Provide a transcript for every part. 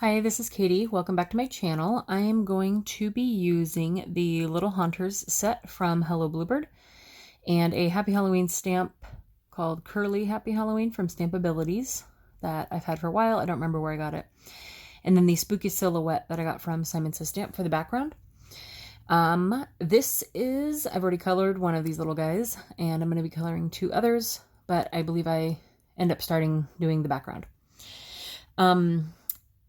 Hi, this is Katie. Welcome back to my channel. I am going to be using the Little Hunters set from Hello Bluebird and a Happy Halloween stamp called Curly Happy Halloween from Stampabilities that I've had for a while. I don't remember where I got it. And then the Spooky Silhouette that I got from Simon Says Stamp for the background. I've already colored one of these little guys and I'm going to be coloring two others, but I believe I end up doing the background.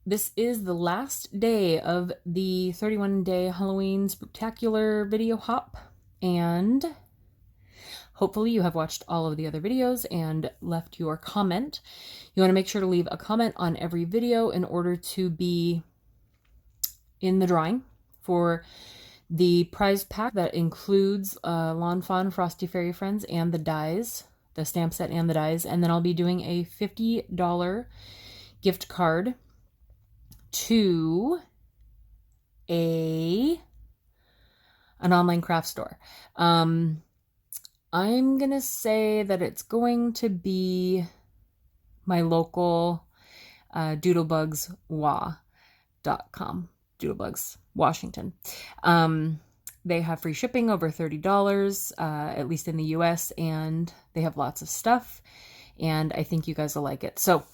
This is the last day of the 31-day Halloween Spooktacular video hop, and hopefully you have watched all of the other videos and left your comment. You want to make sure to leave a comment on every video in order to be in the drawing for the prize pack that includes Lawn Fawn Frosty Fairy Friends and the dies, the stamp set and the dies, and then I'll be doing a $50 gift card to an online craft store. I'm gonna say that it's going to be my local doodlebugswa.com, Doodlebugs, Washington. They have free shipping over $30, at least in the US, and they have lots of stuff, and I think you guys will like it. So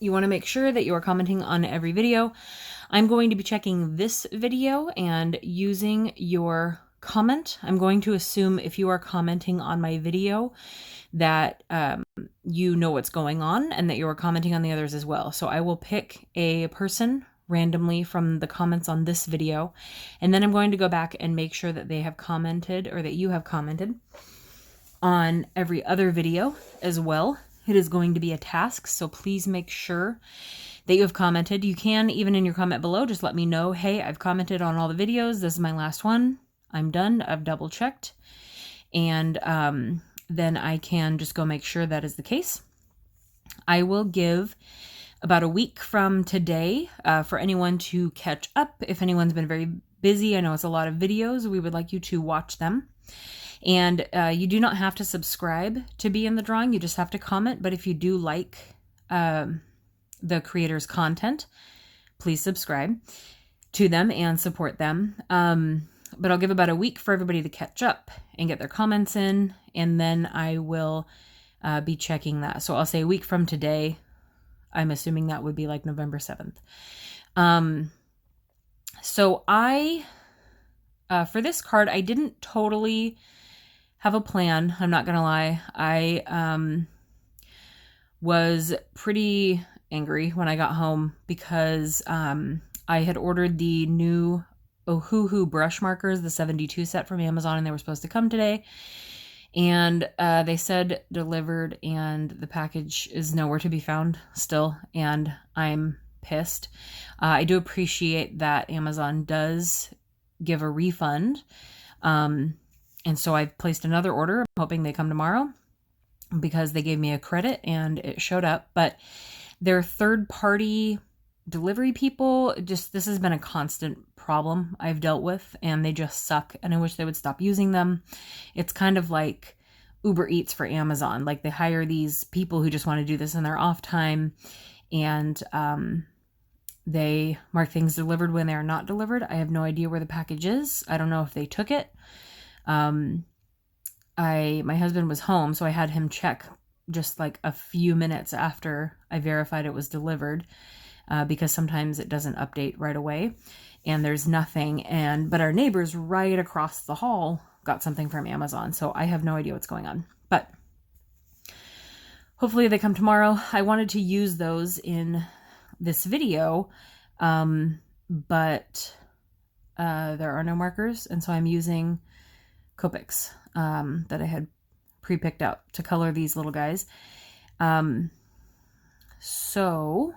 you want to make sure that you are commenting on every video. I'm going to be checking this video and using your comment. I'm going to assume if you are commenting on my video that you know what's going on and that you are commenting on the others as well. So I will pick a person randomly from the comments on this video, and then I'm going to go back and make sure that they have commented or that you have commented on every other video as well. It is going to be a task, so please make sure that you have commented. You can, even in your comment below, just let me know, hey, I've commented on all the videos. This is my last one. I'm done. I've double checked. And then I can just go make sure that is the case. I will give about a week from today for anyone to catch up. If anyone's been very busy, I know it's a lot of videos. We would like you to watch them. And you do not have to subscribe to be in the drawing. You just have to comment. But if you do like the creator's content, please subscribe to them and support them. But I'll give about a week for everybody to catch up and get their comments in. And then I will be checking that. So I'll say a week from today. I'm assuming that would be like November 7th. So for this card, I didn't totally have a plan. I'm not gonna lie. I was pretty angry when I got home because I had ordered the new Ohuhu brush markers, the 72 set from Amazon, and they were supposed to come today. And they said delivered, and the package is nowhere to be found still, and I'm pissed. I do appreciate that Amazon does give a refund. And so I've placed another order. I'm hoping they come tomorrow because they gave me a credit and it showed up. But their third-party delivery people, this has been a constant problem I've dealt with, and they just suck, and I wish they would stop using them. It's kind of like Uber Eats for Amazon. Like, they hire these people who just want to do this in their off time, and they mark things delivered when they are not delivered. I have no idea where the package is. I don't know if they took it. My husband was home, so I had him check just like a few minutes after I verified it was delivered, because sometimes it doesn't update right away and there's nothing. But our neighbors right across the hall got something from Amazon, so I have no idea what's going on, but hopefully they come tomorrow. I wanted to use those in this video, but there are no markers, and so I'm using Copics that I had pre-picked out to color these little guys. So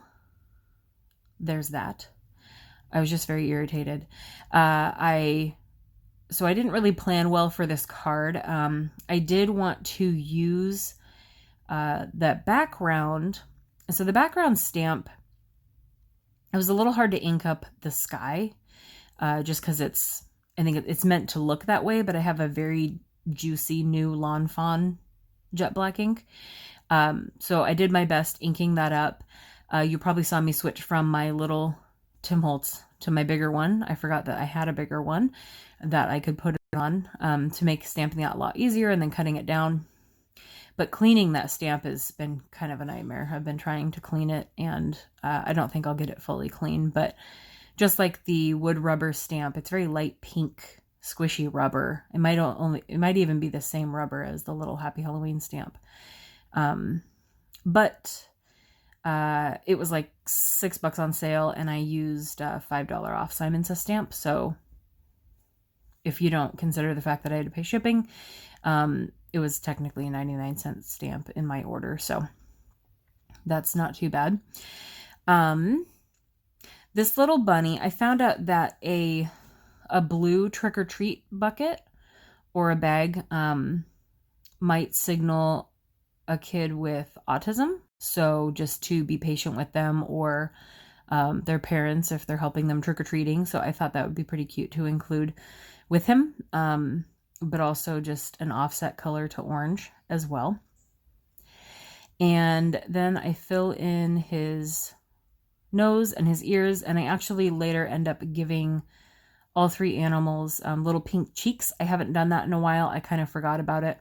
there's that. I was just very irritated. So I didn't really plan well for this card. I did want to use that background. So the background stamp, it was a little hard to ink up the sky, just because I think it's meant to look that way, but I have a very juicy new Lawn Fawn jet black ink. So I did my best inking that up. You probably saw me switch from my little Tim Holtz to my bigger one. I forgot that I had a bigger one that I could put it on to make stamping that a lot easier and then cutting it down. But cleaning that stamp has been kind of a nightmare. I've been trying to clean it, and I don't think I'll get it fully clean. But just like the wood rubber stamp, it's very light pink, squishy rubber. It might even be the same rubber as the little Happy Halloween stamp. But it was like $6 on sale, and I used $5 off Simon Says stamp. So if you don't consider the fact that I had to pay shipping, it was technically a 99-cent stamp in my order. So that's not too bad. This little bunny, I found out that a blue trick-or-treat bucket or a bag might signal a kid with autism. So just to be patient with them, or their parents if they're helping them trick-or-treating. So I thought that would be pretty cute to include with him, but also just an offset color to orange as well. And then I fill in his nose and his ears, and I actually later end up giving all three animals little pink cheeks. I haven't done that in a while. I kind of forgot about it.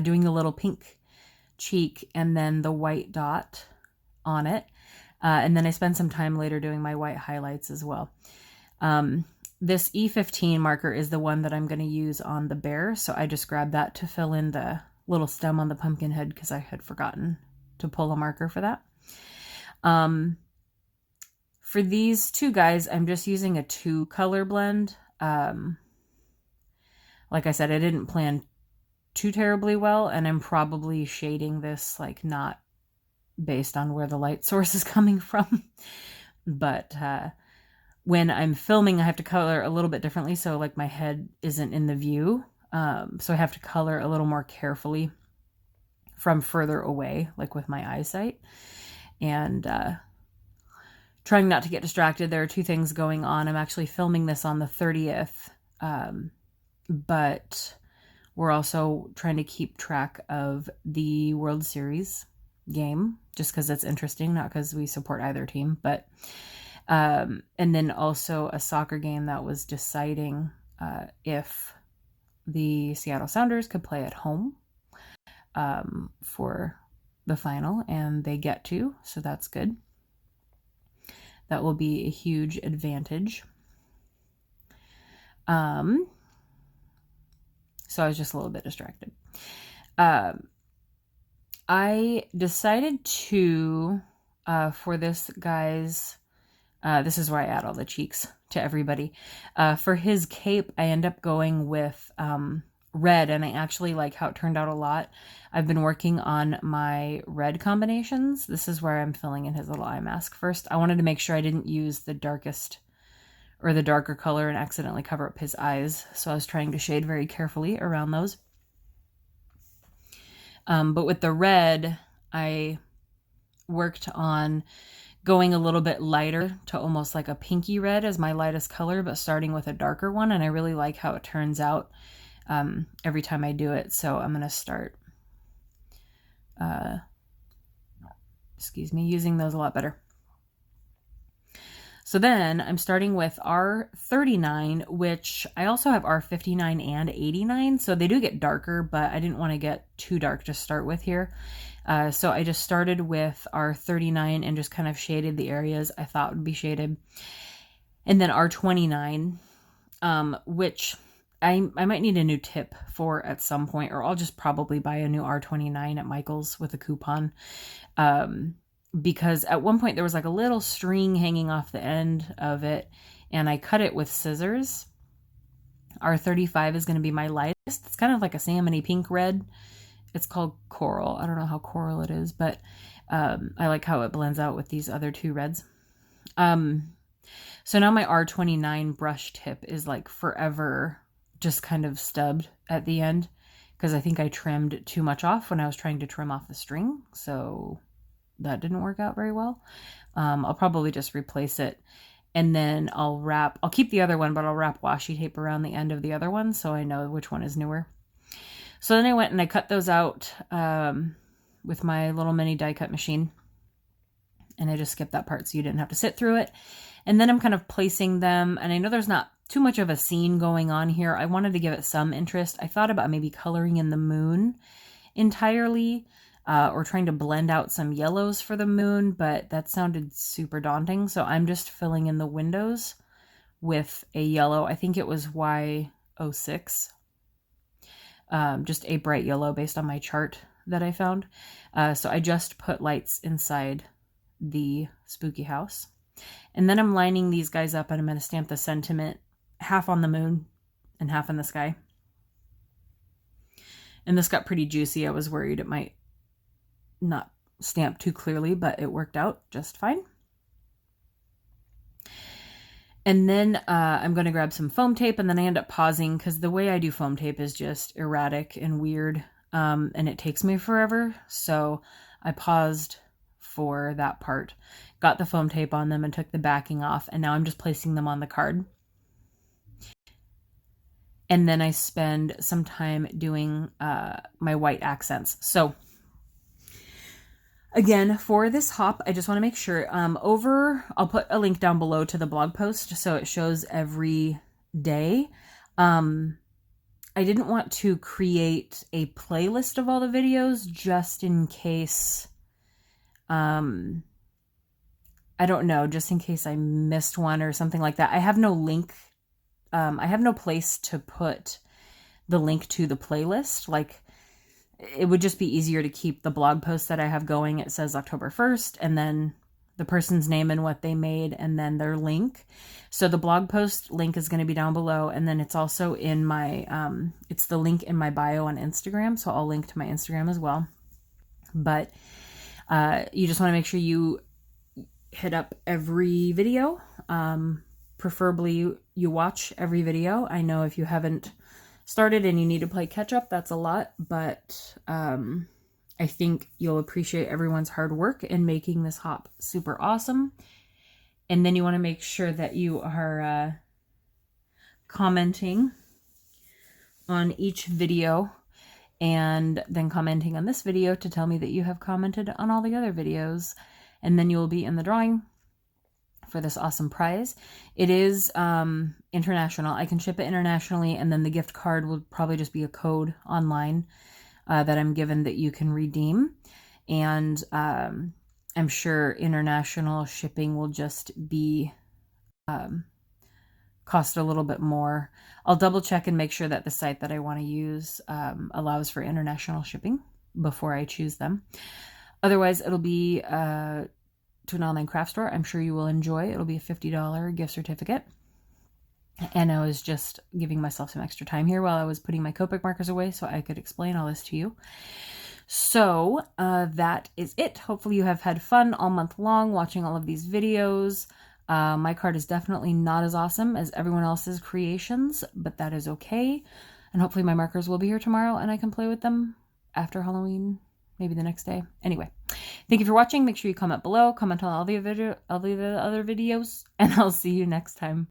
Doing the little pink cheek and then the white dot on it. And then I spent some time later doing my white highlights as well. This E15 marker is the one that I'm going to use on the bear. So I just grabbed that to fill in the little stem on the pumpkin head because I had forgotten to pull a marker for that. For these two guys, I'm just using a 2-color blend. Like I said, I didn't plan too terribly well, and I'm probably shading this like not based on where the light source is coming from. But when I'm filming, I have to color a little bit differently. So like my head isn't in the view. So I have to color a little more carefully from further away, like with my eyesight. And trying not to get distracted. There are two things going on. I'm actually filming this on the 30th. But we're also trying to keep track of the World Series game, just because it's interesting, not because we support either team, but and then also a soccer game that was deciding if the Seattle Sounders could play at home for the final, and they get to, so that's good. That will be a huge advantage. So I was just a little bit distracted. I decided to, for this guy's, this is where I add all the cheeks to everybody. For his cape, I end up going with red, and I actually like how it turned out a lot. I've been working on my red combinations. This is where I'm filling in his little eye mask first. I wanted to make sure I didn't use the darkest or the darker color and accidentally cover up his eyes. So I was trying to shade very carefully around those. But with the red, I worked on going a little bit lighter to almost like a pinky red as my lightest color, but starting with a darker one. And I really like how it turns out every time I do it. So I'm going to start, using those a lot better. So then I'm starting with R39, which I also have R59 and 89. So they do get darker, but I didn't want to get too dark to start with here. So I just started with R39 and just kind of shaded the areas I thought would be shaded. And then R29, which I might need a new tip for at some point, or I'll just probably buy a new R29 at Michael's with a coupon. Because at one point there was like a little string hanging off the end of it, and I cut it with scissors. R35 is going to be my lightest. It's kind of like a salmony pink red. It's called Coral. I don't know how coral it is, but I like how it blends out with these other two reds. So now my R29 brush tip is like forever just kind of stubbed at the end, because I think I trimmed too much off when I was trying to trim off the string. So that didn't work out very well. I'll probably just replace it, and then I'll keep the other one, but I'll wrap washi tape around the end of the other one so I know which one is newer. So then I went and I cut those out with my little mini die cut machine. and I just skipped that part so you didn't have to sit through it. And then I'm kind of placing them, and I know there's not too much of a scene going on here. I wanted to give it some interest. I thought about maybe coloring in the moon entirely, or trying to blend out some yellows for the moon, but that sounded super daunting. So I'm just filling in the windows with a yellow. I think it was Y06, just a bright yellow based on my chart that I found. So I just put lights inside the spooky house. And then I'm lining these guys up, and I'm going to stamp the sentiment half on the moon and half in the sky. And this got pretty juicy. I was worried it might not stamp too clearly, but it worked out just fine. And then I'm going to grab some foam tape, and then I end up pausing because the way I do foam tape is just erratic and weird, and it takes me forever. So I paused for that part, got the foam tape on them and took the backing off, and now I'm just placing them on the card. And then I spend some time doing my white accents. So again, for this hop, I just want to make sure I'll put a link down below to the blog post so it shows every day. I didn't want to create a playlist of all the videos just in case, I don't know, just in case I missed one or something like that. I have no link. I have no place to put the link to the playlist. Like, it would just be easier to keep the blog post that I have going. It says October 1st, and then the person's name and what they made, and then their link. So the blog post link is going to be down below, and then it's also in my, it's the link in my bio on Instagram, so I'll link to my Instagram as well. But you just want to make sure you hit up every video. Preferably you watch every video. I know if you haven't started and you need to play catch up, that's a lot, but I think you'll appreciate everyone's hard work in making this hop super awesome. And then you want to make sure that you are commenting on each video, and then commenting on this video to tell me that you have commented on all the other videos, and then you will be in the drawing for this awesome prize. It is international. I can ship it internationally, and then the gift card will probably just be a code online that I'm given that you can redeem. And I'm sure international shipping will just be cost a little bit more. I'll double check and make sure that the site that I want to use allows for international shipping before I choose them. Otherwise, it'll be to an online craft store I'm sure you will enjoy. It'll be a $50 gift certificate. And I was just giving myself some extra time here while I was putting my Copic markers away so I could explain all this to you. So that is it. Hopefully you have had fun all month long watching all of these videos. My card is definitely not as awesome as everyone else's creations, but that is okay. And hopefully my markers will be here tomorrow and I can play with them after Halloween, maybe the next day. Anyway, thank you for watching. Make sure you comment below, comment on all the other videos, and I'll see you next time.